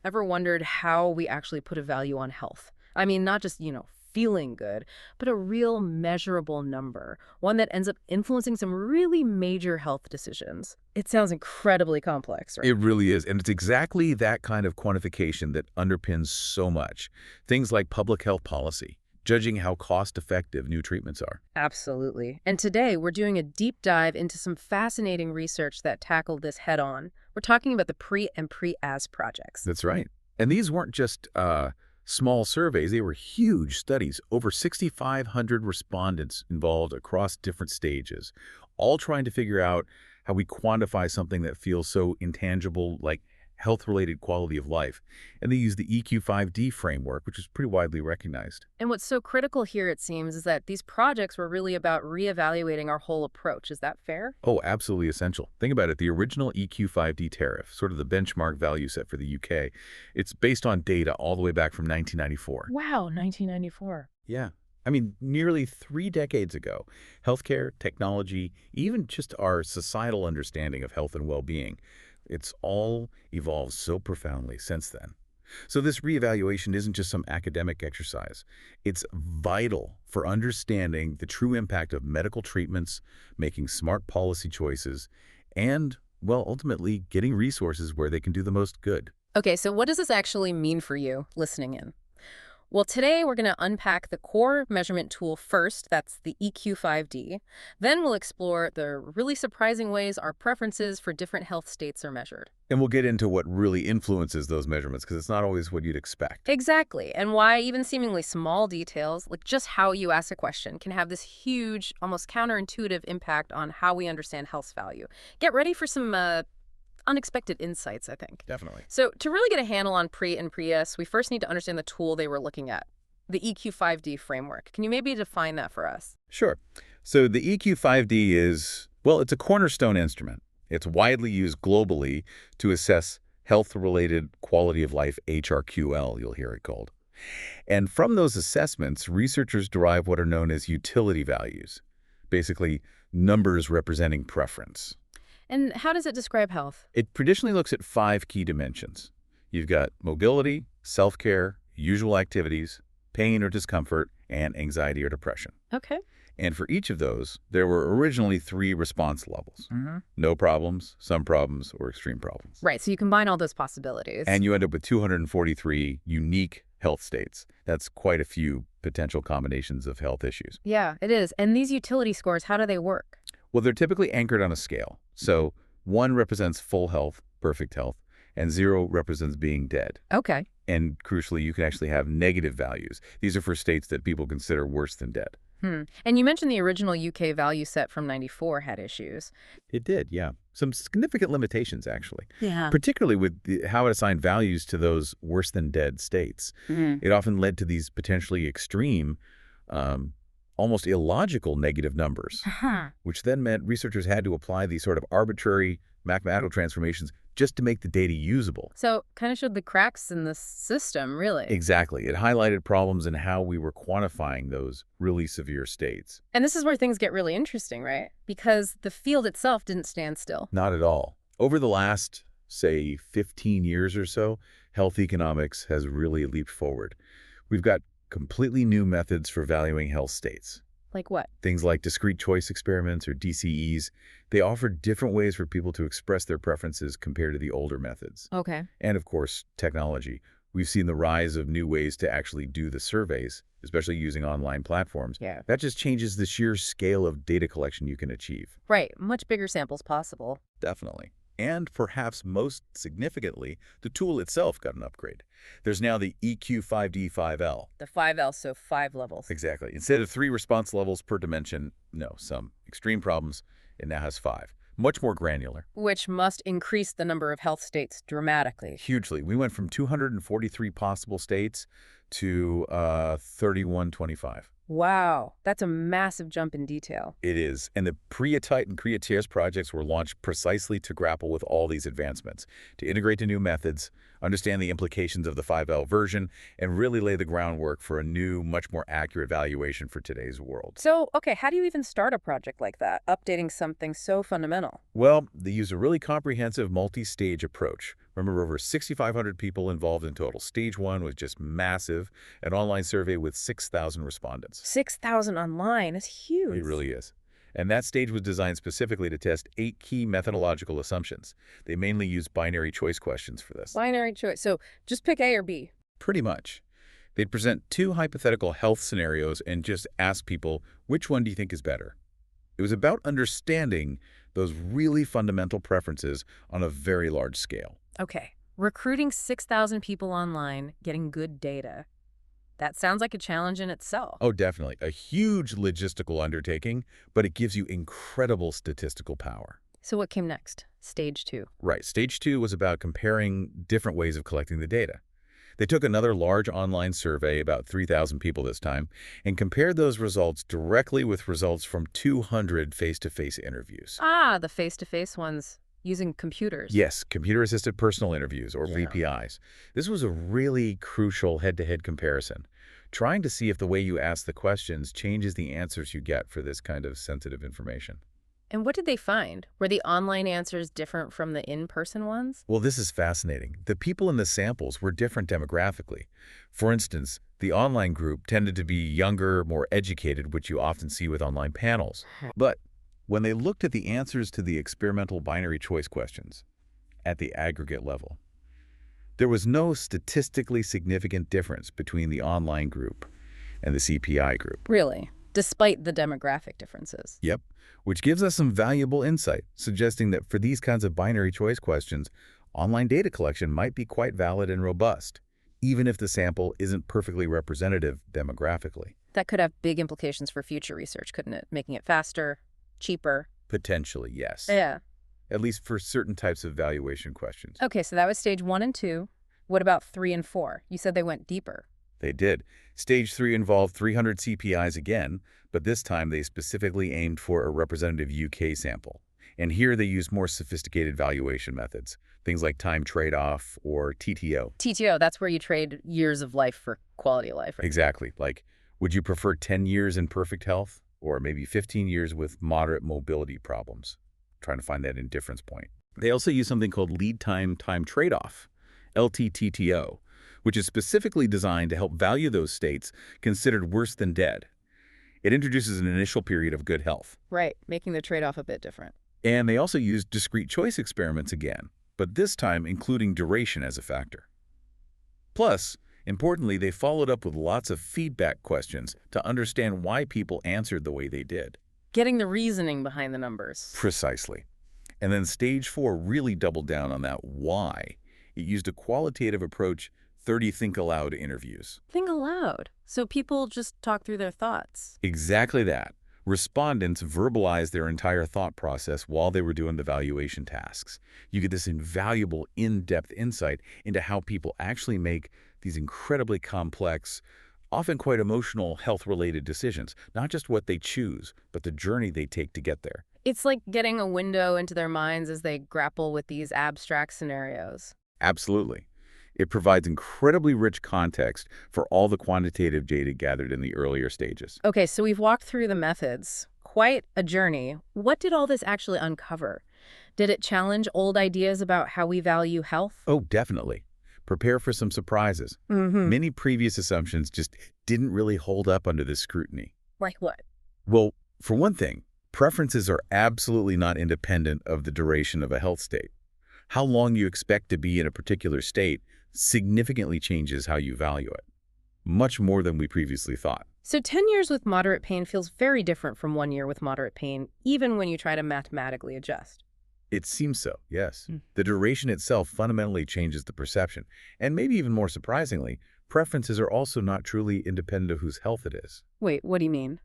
ever wondered how we actually put a value on health? I mean, not just, feeling good, but a real measurable number, one that ends up influencing some really major health decisions. It sounds incredibly complex, right? It really is, and it's exactly that kind of quantification that underpins so much. Things like public health policy, judging how cost-effective new treatments are. Absolutely. And today we're doing a deep dive into some fascinating research that tackled this head-on. We're talking about the PRE and PRET-AS projects. That's right. And these weren't just small surveys. They were huge studies. Over 6,500 respondents involved across different stages, all trying to figure out how we quantify something that feels so intangible, like health-related quality of life. And they used the EQ-5D framework, which is pretty widely recognized. And what's so critical here, it seems, is that these projects were really about reevaluating our whole approach. Is that fair? Oh, absolutely essential. Think about it. The original EQ-5D tariff, sort of the benchmark value set for the UK, it's based on data all the way back from 1994. Wow, 1994. Yeah. I mean, nearly 3 decades ago, healthcare, technology, even just our societal understanding of health and well-being, it's all evolved so profoundly since then. So this reevaluation isn't just some academic exercise. It's vital for understanding the true impact of medical treatments, making smart policy choices, and, well, ultimately getting resources where they can do the most good. Okay, so what does this actually mean for you listening in? Well, today we're going to unpack the core measurement tool first, that's the EQ-5D. Then we'll explore the really surprising ways our preferences for different health states are measured. And we'll get into what really influences those measurements, because it's not always what you'd expect. Exactly, and why even seemingly small details, like just how you ask a question, can have this huge, almost counterintuitive impact on how we understand health's value. Get ready for some unexpected insights, I think. Definitely. So to really get a handle on PRE and PRET-AS, we first need to understand the tool they were looking at, the EQ-5D framework. Can you maybe define that for us? Sure. So the EQ-5D is, well, it's a cornerstone instrument. It's widely used globally to assess health-related quality of life, HRQL, you'll hear it called. And from those assessments, researchers derive what are known as utility values, basically numbers representing preference. And how does it describe health? It traditionally looks at 5 key dimensions. You've got mobility, self-care, usual activities, pain or discomfort, and anxiety or depression. Okay. And for each of those, there were originally 3 response levels. No problems, some problems, or extreme problems. Right, so you combine all those possibilities. And you end up with 243 unique health states. That's quite a few potential combinations of health issues. Yeah, it is. And these utility scores, how do they work? Well, they're typically anchored on a scale. So 1 represents full health, perfect health, and 0 represents being dead. Okay. And crucially, you can actually have negative values. These are for states that people consider worse than dead. And you mentioned the original UK value set from '94 had issues. It did, yeah. Some significant limitations, actually. Yeah. Particularly with how it assigned values to those worse than dead states. It often led to these potentially extreme, almost illogical negative numbers, which then meant researchers had to apply these sort of arbitrary mathematical transformations just to make the data usable. So kind of showed the cracks in the system, really. Exactly. It highlighted problems in how we were quantifying those really severe states. And this is where things get really interesting, right? Because the field itself didn't stand still. Not at all. Over the last, say, 15 years or so, health economics has really leaped forward. We've got completely new methods for valuing health states. Like what? Things like discrete choice experiments or DCEs. They offer different ways for people to express their preferences compared to the older methods. Okay. And of course, technology. We've seen the rise of new ways to actually do the surveys, especially using online platforms. Yeah. That just changes the sheer scale of data collection you can achieve. Right. Much bigger samples possible. Definitely. And perhaps most significantly, the tool itself got an upgrade. There's now the EQ-5D-5L. The 5L, so 5 levels. Exactly. Instead of 3 response levels per dimension, no, some extreme problems, it now has 5. Much more granular. Which must increase the number of health states dramatically. Hugely. We went from 243 possible states to 3125. Wow, that's a massive jump in detail. It is. And the PRET and PRET-AS projects were launched precisely to grapple with all these advancements, to integrate the new methods, understand the implications of the 5L version, and really lay the groundwork for a new, much more accurate valuation for today's world. So, okay, how do you even start a project like that, updating something so fundamental? Well, they use a really comprehensive multi-stage approach. Remember, over 6,500 people involved in total. Stage 1 was just massive, an online survey with 6,000 respondents. 6,000 online is huge. It really is. And that stage was designed specifically to test 8 key methodological assumptions. They mainly used binary choice questions for this. Binary choice. So just pick A or B. Pretty much. They'd present 2 hypothetical health scenarios and just ask people, which one do you think is better? It was about understanding those really fundamental preferences on a very large scale. Okay, recruiting 6,000 people online, getting good data. That sounds like a challenge in itself. Oh, definitely. A huge logistical undertaking, but it gives you incredible statistical power. So what came next? Stage 2. Right. Stage 2 was about comparing different ways of collecting the data. They took another large online survey, about 3,000 people this time, and compared those results directly with results from 200 face-to-face interviews. Ah, the face-to-face ones using computers. Yes, computer-assisted personal interviews, or Yeah. VPIs. This was a really crucial head-to-head comparison, trying to see if the way you ask the questions changes the answers you get for this kind of sensitive information. And what did they find? Were the online answers different from the in-person ones? Well, this is fascinating. The people in the samples were different demographically. For instance, the online group tended to be younger, more educated, which you often see with online panels. But when they looked at the answers to the experimental binary choice questions at the aggregate level, there was no statistically significant difference between the online group and the CPI group. Really? Despite the demographic differences. Yep, which gives us some valuable insight, suggesting that for these kinds of binary choice questions, online data collection might be quite valid and robust, even if the sample isn't perfectly representative demographically. That could have big implications for future research, couldn't it? Making it faster, cheaper. Potentially, yes. Yeah. At least for certain types of valuation questions. Okay, so that was stage 1 and 2. What about 3 and 4? You said they went deeper. They did. Stage 3 involved 300 CPIs again, but this time they specifically aimed for a representative UK sample. And here they used more sophisticated valuation methods, things like time trade-off or TTO. TTO, that's where you trade years of life for quality of life. Right? Exactly. Like, would you prefer 10 years in perfect health or maybe 15 years with moderate mobility problems? Trying to find that indifference point. They also use something called lead time trade-off, LTTTO, which is specifically designed to help value those states considered worse than dead. It introduces an initial period of good health. Right, making the trade-off a bit different. And they also use discrete choice experiments again, but this time including duration as a factor. Plus, importantly, they followed up with lots of feedback questions to understand why people answered the way they did. Getting the reasoning behind the numbers. Precisely. And then stage 4 really doubled down on that why. It used a qualitative approach, 30 think aloud interviews. Think aloud. So people just talk through their thoughts. Exactly that. Respondents verbalized their entire thought process while they were doing the valuation tasks. You get this invaluable in-depth insight into how people actually make these incredibly complex, often quite emotional health-related decisions. Not just what they choose, but the journey they take to get there. It's like getting a window into their minds as they grapple with these abstract scenarios. Absolutely. It provides incredibly rich context for all the quantitative data gathered in the earlier stages. Okay, so we've walked through the methods. Quite a journey. What did all this actually uncover? Did it challenge old ideas about how we value health? Oh, definitely. Prepare for some surprises. Many previous assumptions just didn't really hold up under this scrutiny. Like what? Well, for one thing, preferences are absolutely not independent of the duration of a health state. How long you expect to be in a particular state significantly changes how you value it, much more than we previously thought. So 10 years with moderate pain feels very different from 1 year with moderate pain, even when you try to mathematically adjust. It seems so, yes. The duration itself fundamentally changes the perception. And maybe even more surprisingly, preferences are also not truly independent of whose health it is. Wait, what do you mean?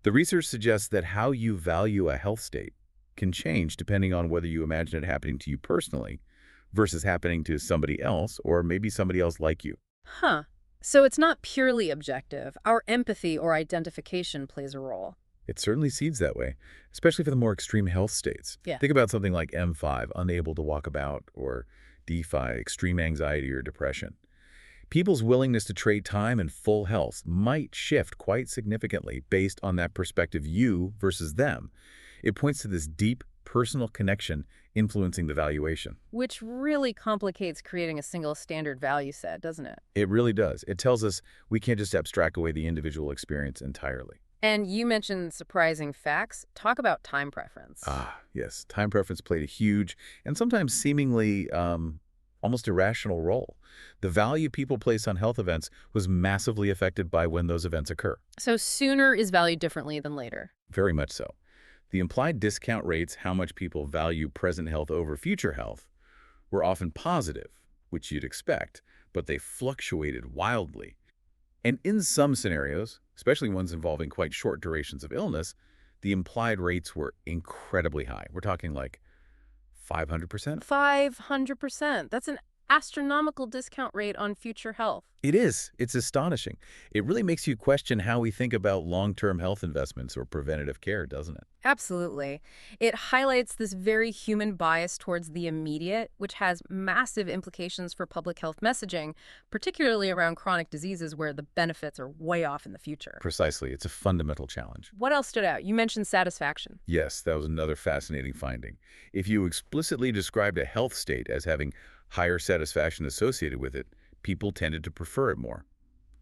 The research suggests that how you value a health state can change depending on whether you imagine it happening to you personally versus happening to somebody else or maybe somebody else like you. Huh. So it's not purely objective. Our empathy or identification plays a role. It certainly seems that way, especially for the more extreme health states. Yeah. Think about something like M5, unable to walk about, or DeFi, extreme anxiety or depression. People's willingness to trade time and full health might shift quite significantly based on that perspective, you versus them. It points to this deep personal connection influencing the valuation. Which really complicates creating a single standard value set, doesn't it? It really does. It tells us we can't just abstract away the individual experience entirely. And you mentioned surprising facts. Talk about time preference. Ah, yes. Time preference played a huge and sometimes seemingly almost irrational role. The value people place on health events was massively affected by when those events occur. So sooner is valued differently than later. Very much so. The implied discount rates, how much people value present health over future health, were often positive, which you'd expect, but they fluctuated wildly. And in some scenarios, especially ones involving quite short durations of illness, the implied rates were incredibly high. We're talking like 500%? 500%. That's an astronomical discount rate on future health. It is. It's astonishing. It really makes you question how we think about long-term health investments or preventative care, doesn't it? Absolutely. It highlights this very human bias towards the immediate, which has massive implications for public health messaging, particularly around chronic diseases where the benefits are way off in the future. Precisely. It's a fundamental challenge. What else stood out? You mentioned satisfaction. Yes, that was another fascinating finding. If you explicitly described a health state as having higher satisfaction associated with it, people tended to prefer it more.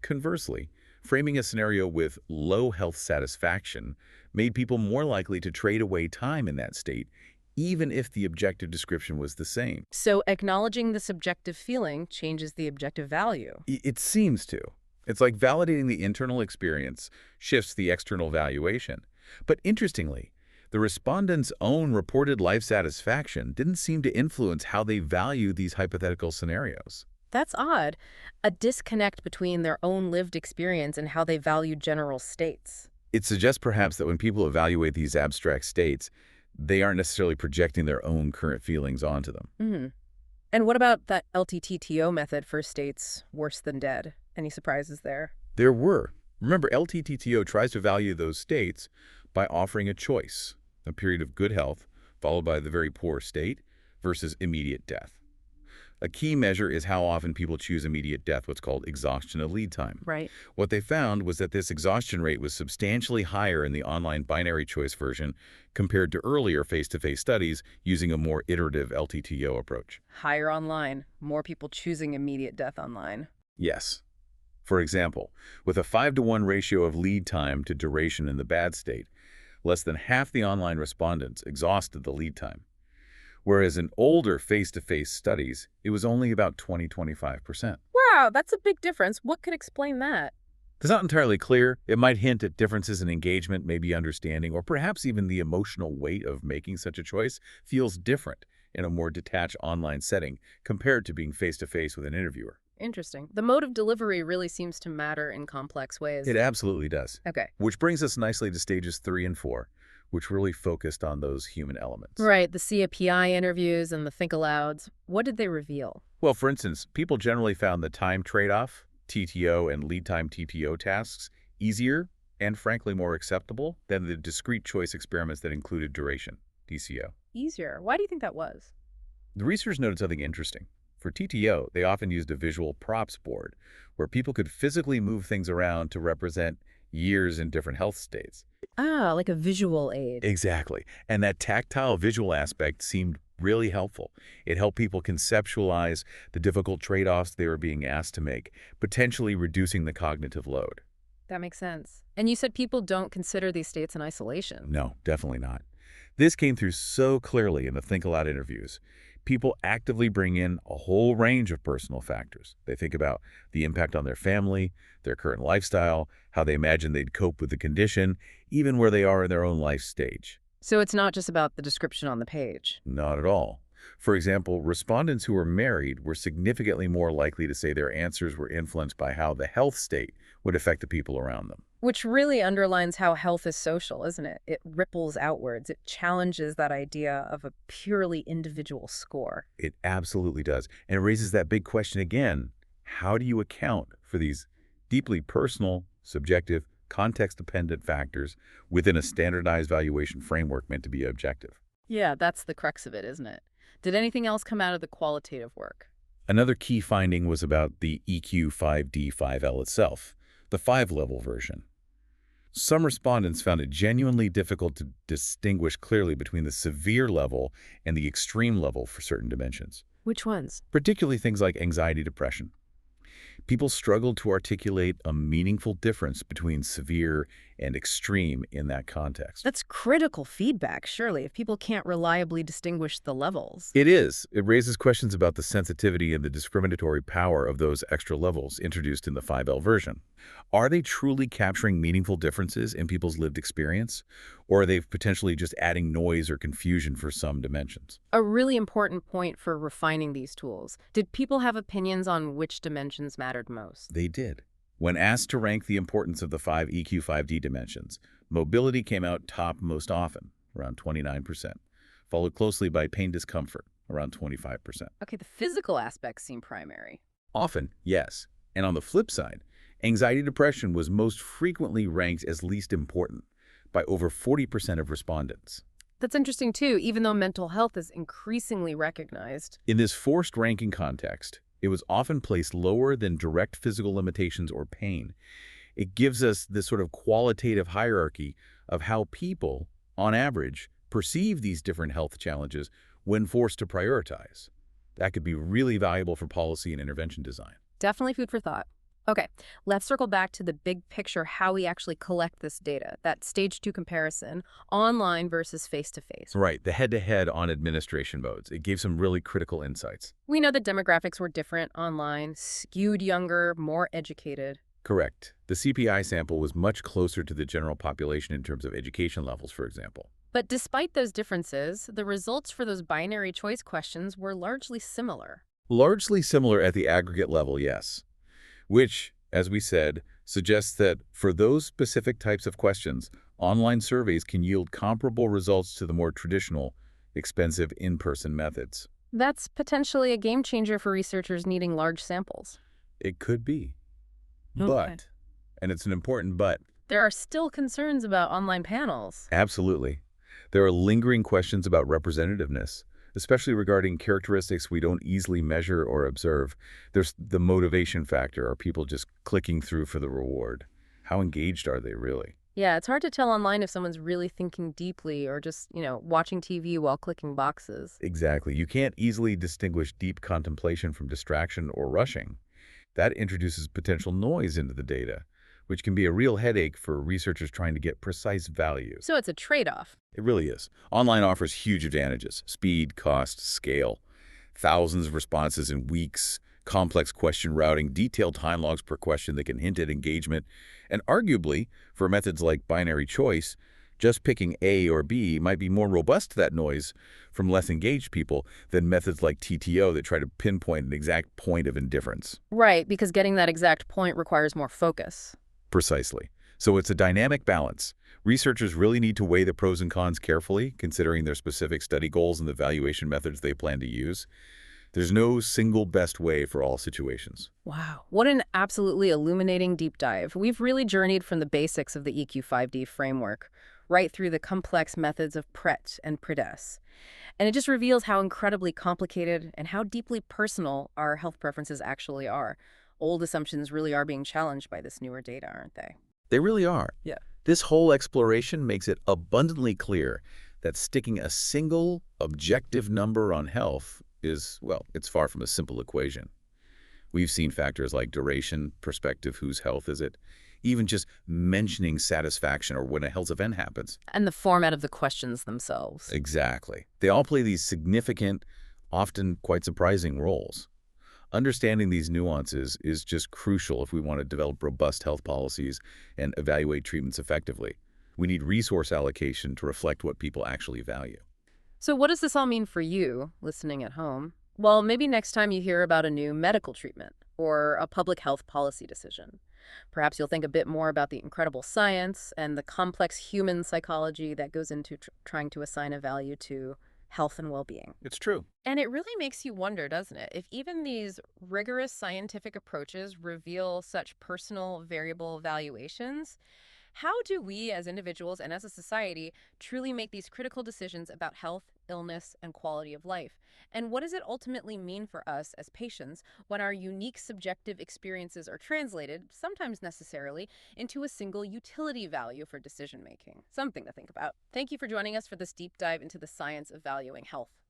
Conversely, framing a scenario with low health satisfaction made people more likely to trade away time in that state, even if the objective description was the same. So acknowledging the subjective feeling changes the objective value. It seems to. It's like validating the internal experience shifts the external valuation. But interestingly, the respondents' own reported life satisfaction didn't seem to influence how they value these hypothetical scenarios. That's odd. A disconnect between their own lived experience and how they value general states. It suggests perhaps that when people evaluate these abstract states, they aren't necessarily projecting their own current feelings onto them. Mm-hmm. And what about that LTTTO method for states worse than dead? Any surprises there? There were. Remember, LTTTO tries to value those states by offering a choice, a period of good health, followed by the very poor state, versus immediate death. A key measure is how often people choose immediate death, what's called exhaustion of lead time. Right. What they found was that this exhaustion rate was substantially higher in the online binary choice version compared to earlier face-to-face studies using a more iterative LTTO approach. Higher online. More people choosing immediate death online. Yes. For example, with a 5-to-1 ratio of lead time to duration in the bad state, less than half the online respondents exhausted the lead time. Whereas in older face-to-face studies, it was only about 20–25%. Wow, that's a big difference. What could explain that? It's not entirely clear. It might hint at differences in engagement, maybe understanding, or perhaps even the emotional weight of making such a choice feels different in a more detached online setting compared to being face-to-face with an interviewer. Interesting. The mode of delivery really seems to matter in complex ways. It absolutely does. Okay. Which brings us nicely to stages 3 and 4, which really focused on those human elements. Right, the CAPI interviews and the think alouds. What did they reveal? Well, for instance, people generally found the time trade-off, TTO and lead time TTO tasks, easier and frankly more acceptable than the discrete choice experiments that included duration, DCO. Easier. Why do you think that was? The research noted something interesting. For TTO, they often used a visual props board where people could physically move things around to represent years in different health states. Ah, like a visual aid. Exactly. And that tactile visual aspect seemed really helpful. It helped people conceptualize the difficult trade-offs they were being asked to make, potentially reducing the cognitive load. That makes sense. And you said people don't consider these states in isolation. No, definitely not. This came through so clearly in the Think Aloud interviews. People actively bring in a whole range of personal factors. They think about the impact on their family, their current lifestyle, how they imagine they'd cope with the condition, even where they are in their own life stage. So it's not just about the description on the page. Not at all. For example, respondents who were married were significantly more likely to say their answers were influenced by how the health state would affect the people around them. Which really underlines how health is social, isn't it? It ripples outwards. It challenges that idea of a purely individual score. It absolutely does. And it raises that big question again. How do you account for these deeply personal, subjective, context-dependent factors within a standardized valuation framework meant to be objective? Yeah, that's the crux of it, isn't it? Did anything else come out of the qualitative work? Another key finding was about the EQ-5D-5L itself, the 5-level version. Some respondents found it genuinely difficult to distinguish clearly between the severe level and the extreme level for certain dimensions, Which ones? particularly things like anxiety, depression. People struggled to articulate a meaningful difference between severe and extreme in that context. That's critical feedback, surely, if people can't reliably distinguish the levels. It is. It raises questions about the sensitivity and the discriminatory power of those extra levels introduced in the 5L version. Are they truly capturing meaningful differences in people's lived experience, or are they potentially just adding noise or confusion for some dimensions? A really important point for refining these tools. Did people have opinions on which dimensions mattered most? They did. When asked to rank the importance of the 5 EQ-5D dimensions, mobility came out top most often, around 29%, followed closely by pain discomfort, around 25%. Okay, the physical aspects seem primary. Often, yes. And on the flip side, anxiety depression was most frequently ranked as least important by over 40% of respondents. That's interesting, too, even though mental health is increasingly recognized. In this forced ranking context, it was often placed lower than direct physical limitations or pain. It gives us this sort of qualitative hierarchy of how people, on average, perceive these different health challenges when forced to prioritize. That could be really valuable for policy and intervention design. Definitely food for thought. Okay, let's circle back to the big picture, how we actually collect this data, that stage 2 comparison, online versus face-to-face. Right, the head-to-head on administration modes. It gave some really critical insights. We know the demographics were different online, skewed younger, more educated. Correct. The CPI sample was much closer to the general population in terms of education levels, for example. But despite those differences, the results for those binary choice questions were largely similar. Largely similar at the aggregate level, yes. Which, as we said, suggests that for those specific types of questions, online surveys can yield comparable results to the more traditional, expensive in-person methods. That's potentially a game changer for researchers needing large samples. It could be. Okay. But, and it's an important but, There are still concerns about online panels. absolutely. There are lingering questions about representativeness, especially regarding characteristics we don't easily measure or observe. There's the motivation factor. Are people just clicking through for the reward? How engaged are they really? Yeah, it's hard to tell online if someone's really thinking deeply or just, watching TV while clicking boxes. Exactly. You can't easily distinguish deep contemplation from distraction or rushing. That introduces potential noise into the data, which can be a real headache for researchers trying to get precise values. So it's a trade-off. It really is. Online offers huge advantages: speed, cost, scale. Thousands of responses in weeks, complex question routing, detailed time logs per question that can hint at engagement. And arguably, for methods like binary choice, just picking A or B might be more robust to that noise from less engaged people than methods like TTO that try to pinpoint an exact point of indifference. Right, because getting that exact point requires more focus. Precisely. So it's a dynamic balance. Researchers really need to weigh the pros and cons carefully, considering their specific study goals and the evaluation methods they plan to use. There's no single best way for all situations. Wow, what an absolutely illuminating deep dive. We've really journeyed from the basics of the EQ-5D framework right through the complex methods of PRET and PRET-AS. And it just reveals how incredibly complicated and how deeply personal our health preferences actually are. Old assumptions really are being challenged by this newer data, aren't they? They really are. Yeah. This whole exploration makes it abundantly clear that sticking a single objective number on health is, well, it's far from a simple equation. We've seen factors like duration, perspective, whose health is it, even just mentioning satisfaction or when a health event happens. And the format of the questions themselves. Exactly. They all play these significant, often quite surprising roles. Understanding these nuances is just crucial if we want to develop robust health policies and evaluate treatments effectively. We need resource allocation to reflect what people actually value. So what does this all mean for you, listening at home? Well, maybe next time you hear about a new medical treatment or a public health policy decision. Perhaps you'll think a bit more about the incredible science and the complex human psychology that goes into trying to assign a value to health and well-being. It's true. And it really makes you wonder, doesn't it? If even these rigorous scientific approaches reveal such personal variable valuations, how do we as individuals and as a society truly make these critical decisions about health illness, and quality of life? And what does it ultimately mean for us as patients when our unique subjective experiences are translated, sometimes necessarily, into a single utility value for decision making? Something to think about. Thank you for joining us for this deep dive into the science of valuing health.